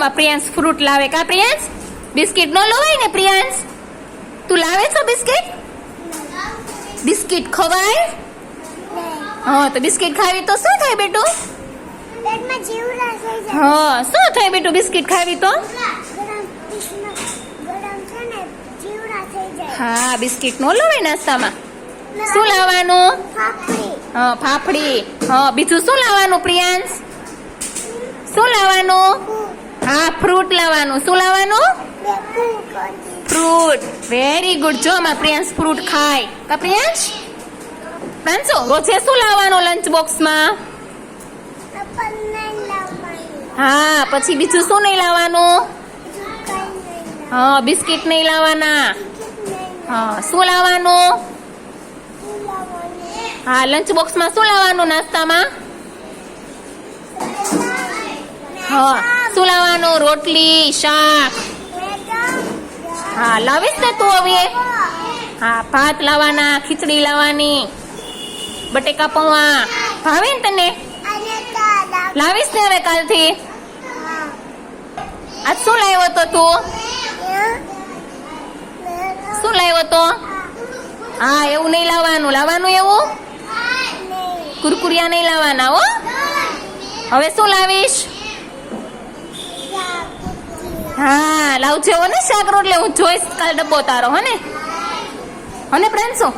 માં પ્રિયાંશ ફ્રૂટ લાવે કા પ્રિયાંશ? બિસ્કિટ નો લવાય ને પ્રિયાંશ? તું લાવે છો બિસ્કિટ? બિસ્કિટ ખવાય? હા તો બિસ્કિટ ખાવી તો શું થાય બેટું? પેટમાં જીવડા થઈ જાય. હા શું થાય બેટું બિસ્કિટ ખાવી તો? ગરમ છે ને જીવડા થઈ જાય. હા બિસ્કિટ નો લવાય નાસ્તામાં. શું લાવવાનું? ફાફડી. હા ફાફડી. હા બીજું શું લાવવાનું પ્રિયાંશ? શું લાવવાનું? હા ફ્રૂટ લાવવાનું. શું લાવવાનું? ફ્રૂટ. Very good. જો માં પ્રિયાંશ ફ્રૂટ ખાય કા પ્રિયાંશ? પ્રાંશુ રોજે શું લાવવાનું લંચ બોક્સમાં? હા પછી બીજું શું નહીં લાવવાનું? હા બિસ્કિટ નહીં લાવવાના. હા શું લાવવાનું? હા લંચ બોક્સમાં શું લાવવાનું નાસ્તામાં? હા શું લાવવાનું? રોટલી શાક. હા લાવીશ ને તું હવે? હા ભાત લાવવાના, ખીચડી લાવવાની, બટેકા પૌવા ભાવે ને તને? લાવીશ ને હવે કાલથી? આજ શું લાવ્યો તો તું? શું લાવ્યો તો? હા એવું નહીં લાવવાનું. લાવવાનું એવું? કુરકુરિયા નહીં લાવવાના હો. હવે શું લાવીશ? હા લાવજે હો ને શાક રોટલી. હું જોઈશ કાલ ડબ્બો તારો. હને પ્રાંશુ?